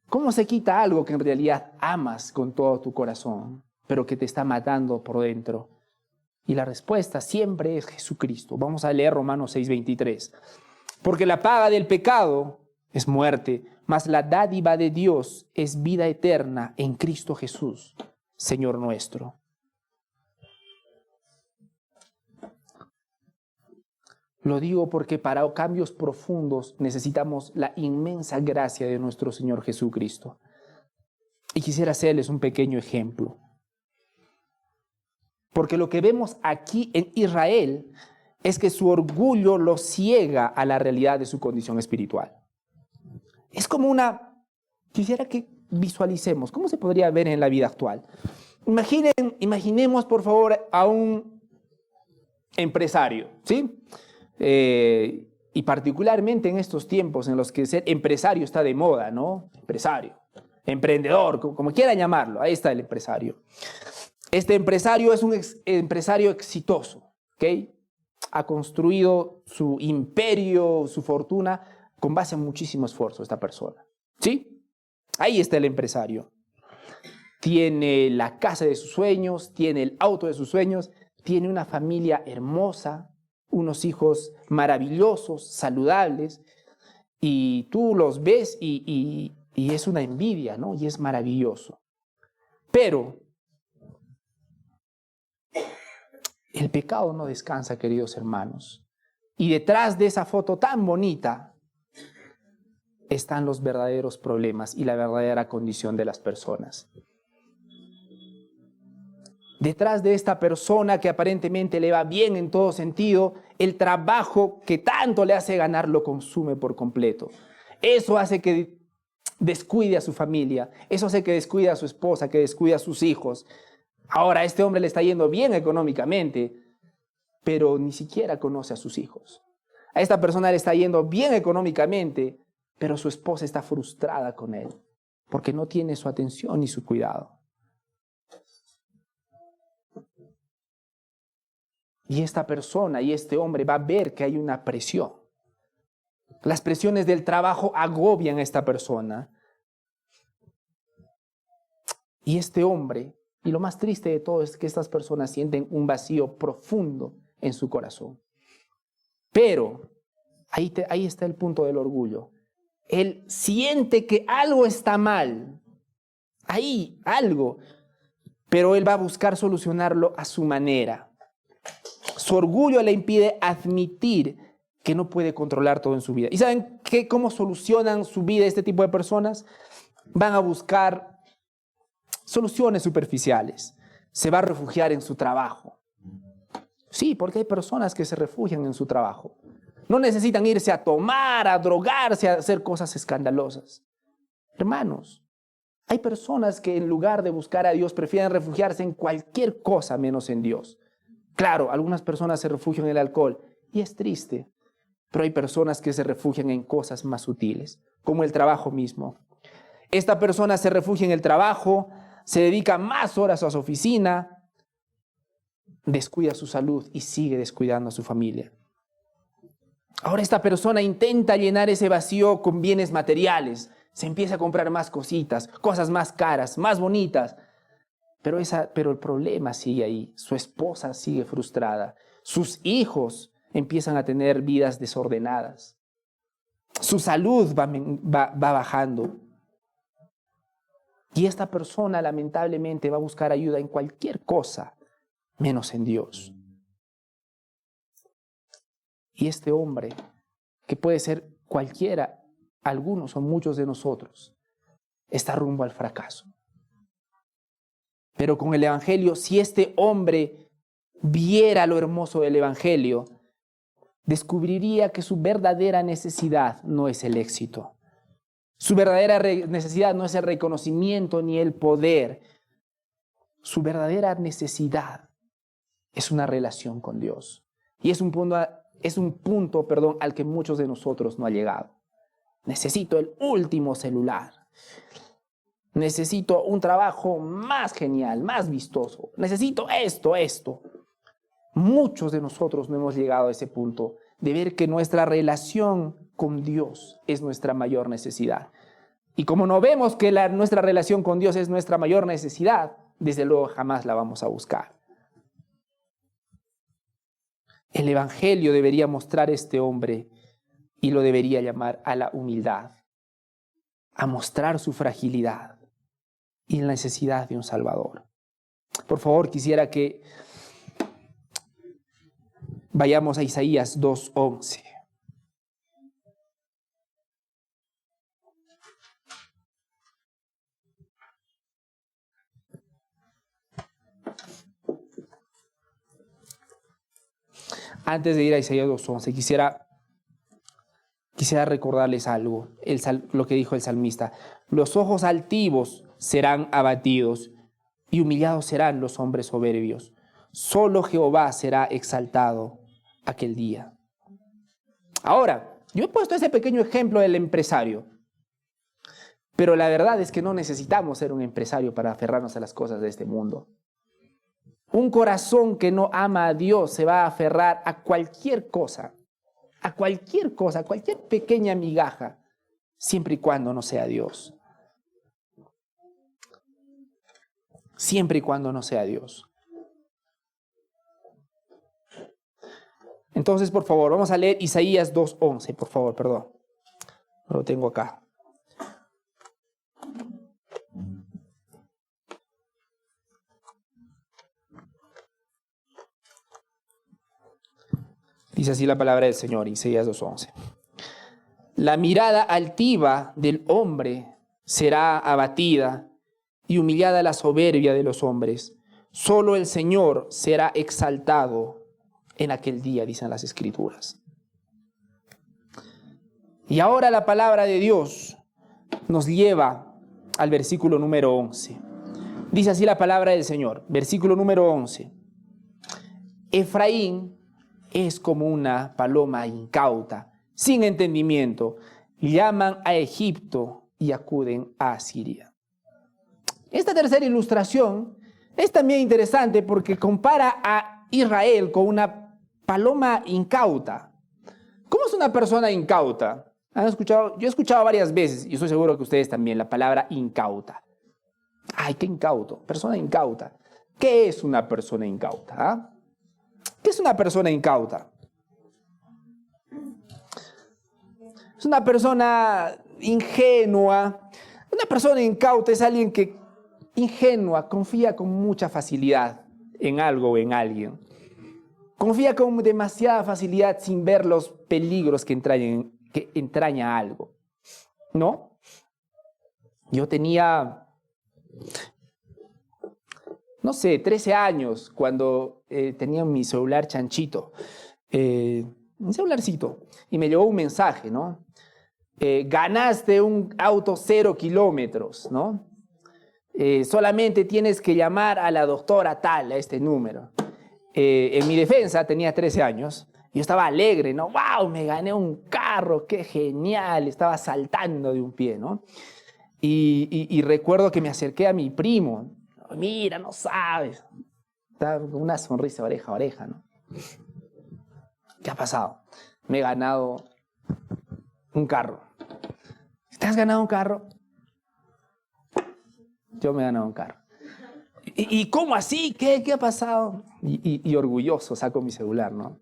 ¿Cómo se quita algo que en realidad amas con todo tu corazón, pero que te está matando por dentro? Y la respuesta siempre es Jesucristo. Vamos a leer Romanos 6:23. Porque la paga del pecado es muerte, mas la dádiva de Dios es vida eterna en Cristo Jesús, Señor nuestro. Lo digo porque para cambios profundos necesitamos la inmensa gracia de nuestro Señor Jesucristo. Y quisiera hacerles un pequeño ejemplo. Porque lo que vemos aquí en Israel es que su orgullo lo ciega a la realidad de su condición espiritual. Es como quisiera que visualicemos, ¿cómo se podría ver en la vida actual? Imaginemos, por favor, a un empresario, ¿sí? Y particularmente en estos tiempos en los que ser empresario está de moda, ¿no? Empresario, emprendedor, como quieran llamarlo, ahí está el empresario. Este empresario es un empresario exitoso, ¿ok? Ha construido su imperio, su fortuna, con base en muchísimo esfuerzo esta persona, ¿sí? Ahí está el empresario. Tiene la casa de sus sueños, tiene el auto de sus sueños, tiene una familia hermosa, unos hijos maravillosos, saludables, y tú los ves y es una envidia, ¿no? Y es maravilloso. Pero el pecado no descansa, queridos hermanos. Y detrás de esa foto tan bonita están los verdaderos problemas y la verdadera condición de las personas. Detrás de esta persona que aparentemente le va bien en todo sentido, el trabajo que tanto le hace ganar lo consume por completo. Eso hace que descuide a su familia, eso hace que descuide a su esposa, que descuide a sus hijos. Ahora a este hombre le está yendo bien económicamente, pero ni siquiera conoce a sus hijos. A esta persona le está yendo bien económicamente, pero su esposa está frustrada con él, porque no tiene su atención ni su cuidado. Y esta persona y este hombre va a ver que hay una presión. Las presiones del trabajo agobian a esta persona. Y este hombre, y lo más triste de todo es que estas personas sienten un vacío profundo en su corazón. Pero ahí está el punto del orgullo. Él siente que algo está mal. Ahí, algo. Pero él va a buscar solucionarlo a su manera. Su orgullo le impide admitir que no puede controlar todo en su vida. ¿Y saben cómo solucionan su vida este tipo de personas? Van a buscar soluciones superficiales. Se va a refugiar en su trabajo. Sí, porque hay personas que se refugian en su trabajo. No necesitan irse a tomar, a drogarse, a hacer cosas escandalosas. Hermanos, hay personas que en lugar de buscar a Dios prefieren refugiarse en cualquier cosa menos en Dios. Claro, algunas personas se refugian en el alcohol y es triste, pero hay personas que se refugian en cosas más sutiles, como el trabajo mismo. Esta persona se refugia en el trabajo, se dedica más horas a su oficina, descuida su salud y sigue descuidando a su familia. Ahora esta persona intenta llenar ese vacío con bienes materiales, se empieza a comprar más cositas, cosas más caras, más bonitas. Pero el problema sigue ahí, su esposa sigue frustrada, sus hijos empiezan a tener vidas desordenadas, su salud va bajando. Y esta persona lamentablemente va a buscar ayuda en cualquier cosa, menos en Dios. Y este hombre que puede ser cualquiera, algunos o muchos de nosotros, está rumbo al fracaso. Pero con el Evangelio, si este hombre viera lo hermoso del Evangelio, descubriría que su verdadera necesidad no es el éxito. Su verdadera necesidad no es el reconocimiento ni el poder. Su verdadera necesidad es una relación con Dios. Y es un punto, al que muchos de nosotros no han llegado. Necesito el último celular. Necesito un trabajo más genial, más vistoso. Necesito esto. Muchos de nosotros no hemos llegado a ese punto de ver que nuestra relación con Dios es nuestra mayor necesidad. Y como no vemos que nuestra relación con Dios es nuestra mayor necesidad, desde luego jamás la vamos a buscar. El Evangelio debería mostrar a este hombre y lo debería llamar a la humildad, a mostrar su fragilidad y la necesidad de un Salvador. Por favor, quisiera que vayamos a Isaías 2:11. Antes de ir a Isaías 2:11, quisiera recordarles algo, lo que dijo el salmista. Los ojos altivos serán abatidos y humillados serán los hombres soberbios. Solo Jehová será exaltado aquel día. Ahora, yo he puesto ese pequeño ejemplo del empresario, pero la verdad es que no necesitamos ser un empresario para aferrarnos a las cosas de este mundo. Un corazón que no ama a Dios se va a aferrar a cualquier cosa, cualquier pequeña migaja, siempre y cuando no sea Dios. Siempre y cuando no sea Dios. Entonces, por favor, vamos a leer Isaías 2:11, por favor, perdón. Lo tengo acá. Dice así la palabra del Señor, Isaías 2:11. La mirada altiva del hombre será abatida y humillada la soberbia de los hombres. Solo el Señor será exaltado en aquel día, dicen las Escrituras. Y ahora la palabra de Dios nos lleva al versículo número 11. Dice así la palabra del Señor, versículo número 11. Efraín es como una paloma incauta, sin entendimiento. Llaman a Egipto y acuden a Asiria. Esta tercera ilustración es también interesante porque compara a Israel con una paloma incauta. ¿Cómo es una persona incauta? ¿Han escuchado? Yo he escuchado varias veces, y estoy seguro que ustedes también, la palabra incauta. ¡Ay, qué incauto! Persona incauta. ¿Qué es una persona incauta? ¿Ah? ¿Qué es una persona incauta? Es una persona ingenua. Una persona incauta es alguien que ingenua, confía con mucha facilidad en algo o en alguien. Confía con demasiada facilidad sin ver los peligros que entraña algo. ¿No? Yo tenía, 13 años cuando tenía mi celular chanchito, un celularcito, y me llegó un mensaje, ¿no? Ganaste un auto 0 kilómetros, ¿no? Solamente tienes que llamar a la doctora tal, a este número. En mi defensa tenía 13 años, yo estaba alegre, ¿no? ¡Wow! Me gané un carro, qué genial, estaba saltando de un pie, ¿no? Y recuerdo que me acerqué a mi primo. Mira, no sabes. Estaba con una sonrisa oreja a oreja, ¿no? ¿Qué ha pasado? Me he ganado un carro. ¿Te has ganado un carro? Yo me he ganado un carro. ¿Y cómo así? ¿Qué ha pasado? Y orgulloso saco mi celular, ¿no?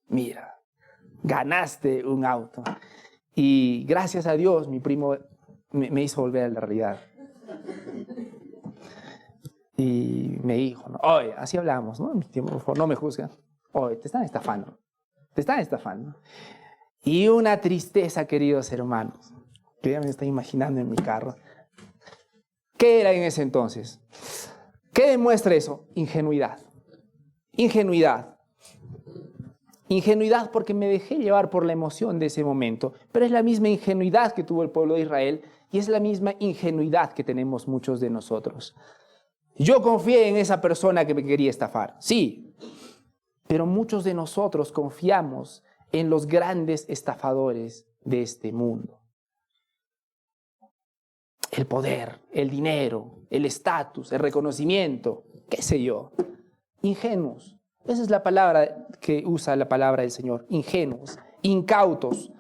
Mira, ganaste un auto. Y gracias a Dios, mi primo me hizo volver a la realidad. Y me dijo, ¿no? Oye, así hablamos, ¿no? En mi tiempo, por favor, no me juzgan. Oye, te están estafando. Te están estafando. y una tristeza, queridos hermanos, que ya me estoy imaginando en mi carro. ¿Qué era en ese entonces? ¿Qué demuestra eso? Ingenuidad. Ingenuidad. Ingenuidad porque me dejé llevar por la emoción de ese momento, pero es la misma ingenuidad que tuvo el pueblo de Israel y es la misma ingenuidad que tenemos muchos de nosotros. Yo confié en esa persona que me quería estafar, sí, pero muchos de nosotros confiamos en los grandes estafadores de este mundo. El poder, el dinero, el estatus, el reconocimiento, qué sé yo. Ingenuos. Esa es la palabra que usa la palabra del Señor. Ingenuos, incautos.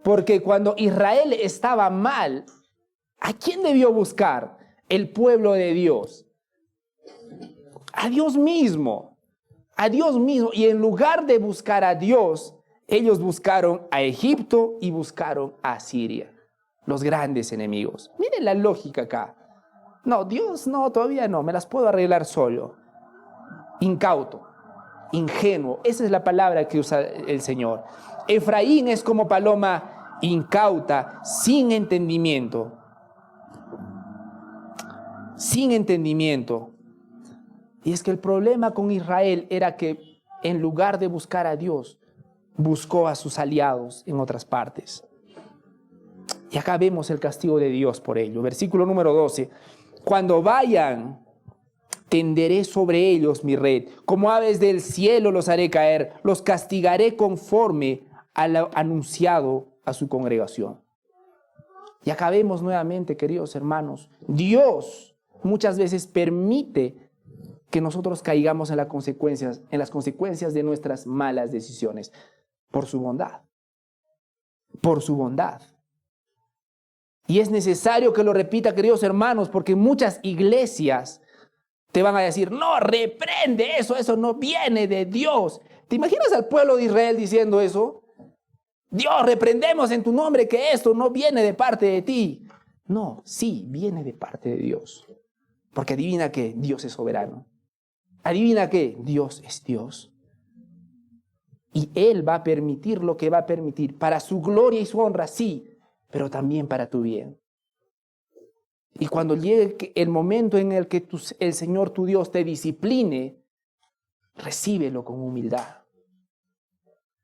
Porque cuando Israel estaba mal, ¿a quién debió buscar? El pueblo de Dios. A Dios mismo. A Dios mismo. Y en lugar de buscar a Dios, ellos buscaron a Egipto y buscaron a Siria. Los grandes enemigos. Miren la lógica acá. No, Dios no, todavía no, me las puedo arreglar solo. Incauto, ingenuo, esa es la palabra que usa el Señor. Efraín es como paloma incauta, sin entendimiento. Sin entendimiento. Y es que el problema con Israel era que en lugar de buscar a Dios, buscó a sus aliados en otras partes. Y acá vemos el castigo de Dios por ello. Versículo número 12. Cuando vayan, tenderé sobre ellos mi red. Como aves del cielo los haré caer. Los castigaré conforme a lo anunciado a su congregación. Y acá vemos nuevamente, queridos hermanos, Dios muchas veces permite que nosotros caigamos en las consecuencias de nuestras malas decisiones. Por su bondad. Por su bondad. Y es necesario que lo repita, queridos hermanos, porque muchas iglesias te van a decir, no, reprende eso no viene de Dios. ¿Te imaginas al pueblo de Israel diciendo eso? Dios, reprendemos en tu nombre que esto no viene de parte de ti. No, sí, viene de parte de Dios. Porque adivina que Dios es soberano. Adivina que Dios es Dios. Y Él va a permitir lo que va a permitir para su gloria y su honra, sí, pero también para tu bien. Y cuando llegue el momento en el que el Señor tu Dios te discipline, recíbelo con humildad.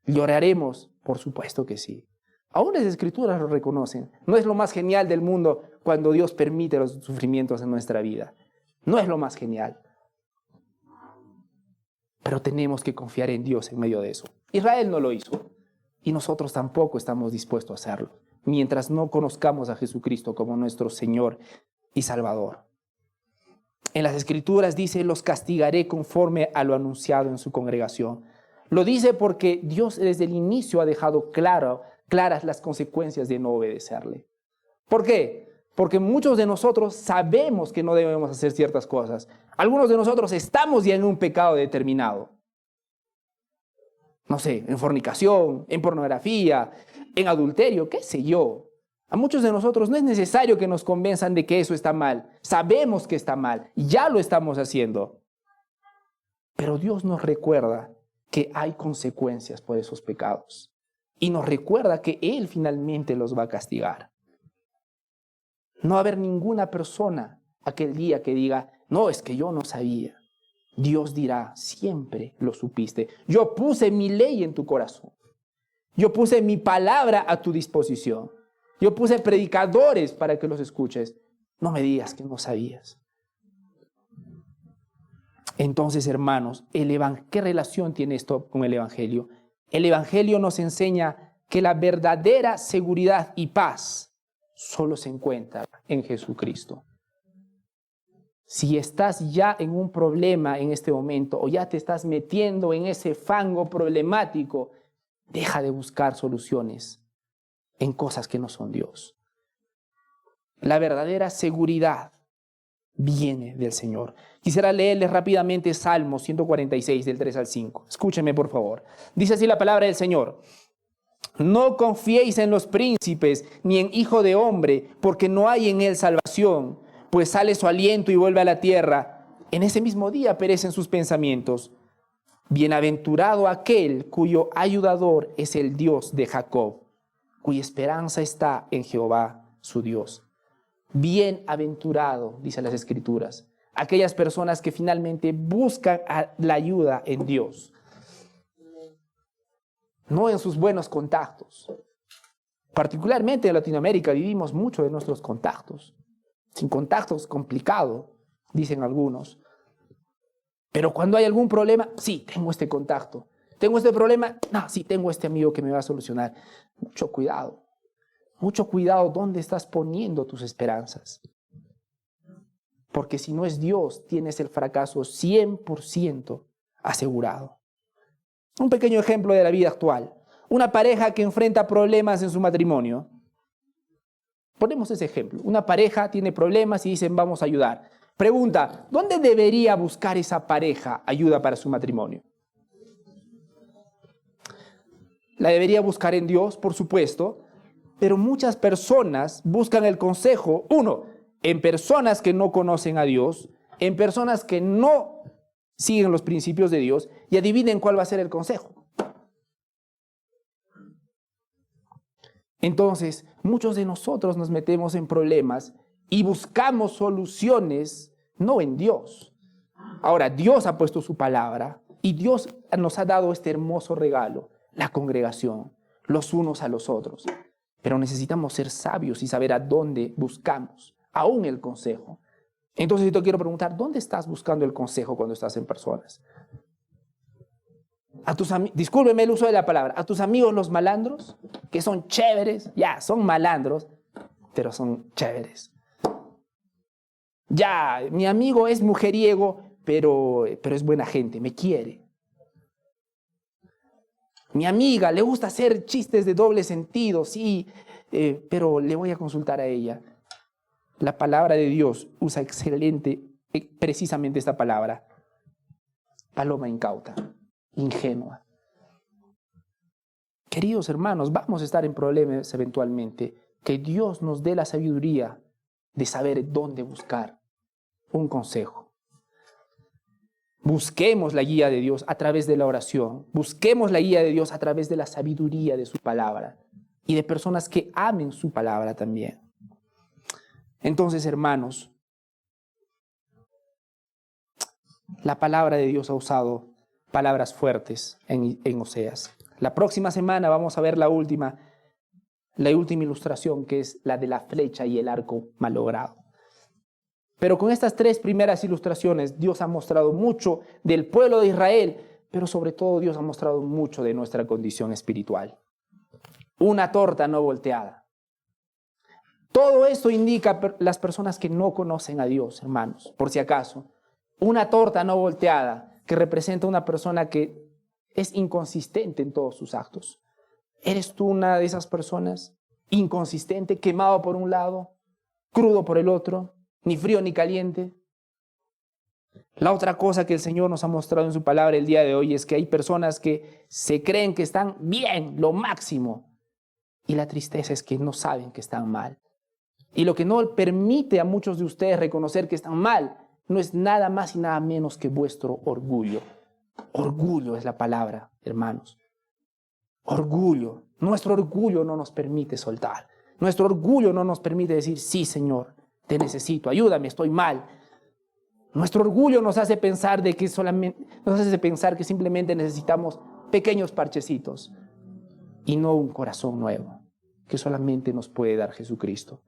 ¿Lloraremos? Por supuesto que sí. Aún las Escrituras lo reconocen. No es lo más genial del mundo cuando Dios permite los sufrimientos en nuestra vida. No es lo más genial. Pero tenemos que confiar en Dios en medio de eso. Israel no lo hizo. Y nosotros tampoco estamos dispuestos a hacerlo, mientras no conozcamos a Jesucristo como nuestro Señor y Salvador. En las Escrituras dice, los castigaré conforme a lo anunciado en su congregación. Lo dice porque Dios desde el inicio ha dejado claras las consecuencias de no obedecerle. ¿Por qué? Porque muchos de nosotros sabemos que no debemos hacer ciertas cosas. Algunos de nosotros estamos ya en un pecado determinado. No sé, en fornicación, en pornografía, en adulterio, qué sé yo. A muchos de nosotros no es necesario que nos convenzan de que eso está mal. Sabemos que está mal, ya lo estamos haciendo. Pero Dios nos recuerda que hay consecuencias por esos pecados. Y nos recuerda que Él finalmente los va a castigar. No va a haber ninguna persona aquel día que diga, no, es que yo no sabía. Dios dirá, siempre lo supiste. Yo puse mi ley en tu corazón. Yo puse mi palabra a tu disposición. Yo puse predicadores para que los escuches. No me digas que no sabías. Entonces, hermanos, ¿qué relación tiene esto con el Evangelio? El Evangelio nos enseña que la verdadera seguridad y paz solo se encuentra en Jesucristo. Si estás ya en un problema en este momento o ya te estás metiendo en ese fango problemático, deja de buscar soluciones en cosas que no son Dios. La verdadera seguridad viene del Señor. Quisiera leerles rápidamente Salmo 146 del 3 al 5. Escúchenme por favor. Dice así la palabra del Señor. No confiéis en los príncipes ni en hijo de hombre, porque no hay en él salvación. Pues sale su aliento y vuelve a la tierra. En ese mismo día perecen sus pensamientos. Bienaventurado aquel cuyo ayudador es el Dios de Jacob, cuya esperanza está en Jehová, su Dios. Bienaventurado, dicen las Escrituras, aquellas personas que finalmente buscan la ayuda en Dios, no en sus buenos contactos. Particularmente en Latinoamérica vivimos mucho de nuestros contactos. Sin contactos es complicado, dicen algunos. Pero cuando hay algún problema, sí, tengo este contacto. ¿Tengo este problema? No, sí, tengo este amigo que me va a solucionar. Mucho cuidado dónde estás poniendo tus esperanzas. Porque si no es Dios, tienes el fracaso 100% asegurado. Un pequeño ejemplo de la vida actual. Una pareja que enfrenta problemas en su matrimonio. Ponemos ese ejemplo. Una pareja tiene problemas y dicen, vamos a ayudar. Pregunta, ¿dónde debería buscar esa pareja ayuda para su matrimonio? La debería buscar en Dios, por supuesto, pero muchas personas buscan el consejo, uno, en personas que no conocen a Dios, en personas que no siguen los principios de Dios, y adivinen cuál va a ser el consejo. Entonces, muchos de nosotros nos metemos en problemas y buscamos soluciones no en Dios. Ahora, Dios ha puesto su palabra y Dios nos ha dado este hermoso regalo, la congregación, los unos a los otros. Pero necesitamos ser sabios y saber a dónde buscamos, aún el consejo. Entonces, yo te quiero preguntar, ¿dónde estás buscando el consejo cuando estás en personas? Discúlpeme el uso de la palabra, a tus amigos los malandros, que son chéveres, ya, son malandros, pero son chéveres. Ya, mi amigo es mujeriego, pero es buena gente, me quiere. Mi amiga le gusta hacer chistes de doble sentido, sí, pero le voy a consultar a ella. La palabra de Dios usa precisamente esta palabra. Paloma incauta, ingenua. Queridos hermanos, vamos a estar en problemas eventualmente. Que Dios nos dé la sabiduría de saber dónde buscar un consejo. Busquemos la guía de Dios a través de la oración. Busquemos la guía de Dios a través de la sabiduría de su palabra y de personas que amen su palabra también. Entonces, hermanos, la palabra de Dios ha usado palabras fuertes en Oseas. La próxima semana vamos a ver la última ilustración, que es la de la flecha y el arco malogrado. Pero con estas tres primeras ilustraciones, Dios ha mostrado mucho del pueblo de Israel, pero sobre todo Dios ha mostrado mucho de nuestra condición espiritual. Una torta no volteada. Todo esto indica las personas que no conocen a Dios, hermanos, por si acaso. Una torta no volteada que representa una persona que es inconsistente en todos sus actos. ¿Eres tú una de esas personas? Inconsistente, quemado por un lado, crudo por el otro, ni frío ni caliente. La otra cosa que el Señor nos ha mostrado en su palabra el día de hoy es que hay personas que se creen que están bien, lo máximo, y la tristeza es que no saben que están mal. Y lo que no permite a muchos de ustedes reconocer que están mal no es nada más y nada menos que vuestro orgullo. Orgullo es la palabra, hermanos. Orgullo. Nuestro orgullo no nos permite soltar. Nuestro orgullo no nos permite decir, sí, Señor, te necesito, ayúdame, estoy mal. Nuestro orgullo nos hace pensar que simplemente necesitamos pequeños parchecitos y no un corazón nuevo que solamente nos puede dar Jesucristo.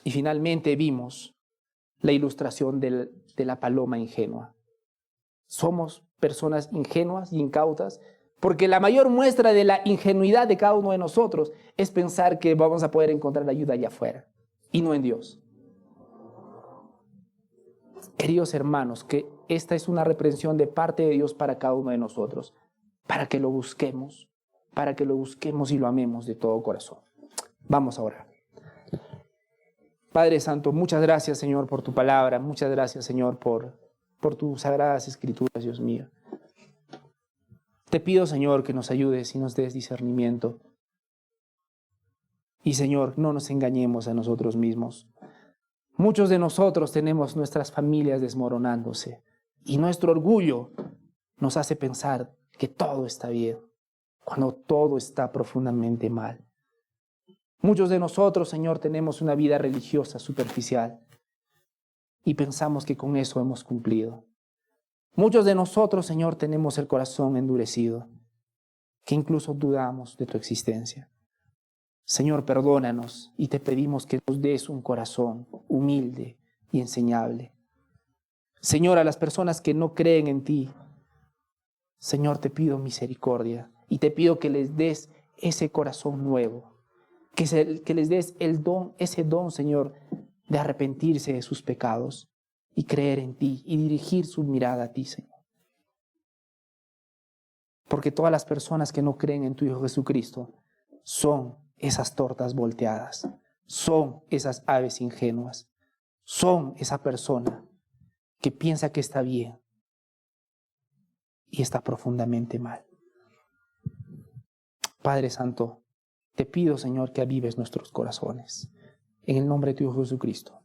Y finalmente vimos la ilustración de la paloma ingenua. Somos personas ingenuas y incautas porque la mayor muestra de la ingenuidad de cada uno de nosotros es pensar que vamos a poder encontrar ayuda allá afuera y no en Dios. Queridos hermanos, que esta es una reprensión de parte de Dios para cada uno de nosotros, para que lo busquemos y lo amemos de todo corazón. Vamos a orar. Padre Santo, muchas gracias, Señor, por tu palabra. Muchas gracias, Señor, por tus sagradas escrituras, Dios mío. Te pido, Señor, que nos ayudes y nos des discernimiento. Y, Señor, no nos engañemos a nosotros mismos. Muchos de nosotros tenemos nuestras familias desmoronándose Y nuestro orgullo nos hace pensar que todo está bien, cuando todo está profundamente mal. Muchos de nosotros, Señor, tenemos una vida religiosa superficial y pensamos que con eso hemos cumplido. Muchos de nosotros, Señor, tenemos el corazón endurecido, que incluso dudamos de tu existencia. Señor, perdónanos y te pedimos que nos des un corazón humilde y enseñable. Señor, a las personas que no creen en ti, Señor, te pido misericordia y te pido que les des ese corazón nuevo, que les des ese don, Señor, de arrepentirse de sus pecados y creer en ti y dirigir su mirada a ti, Señor. Porque todas las personas que no creen en tu Hijo Jesucristo son esas tortas volteadas, son esas aves ingenuas, son esa persona que piensa que está bien y está profundamente mal. Padre Santo, te pido, Señor, que avives nuestros corazones. En el nombre de tu Hijo Jesucristo.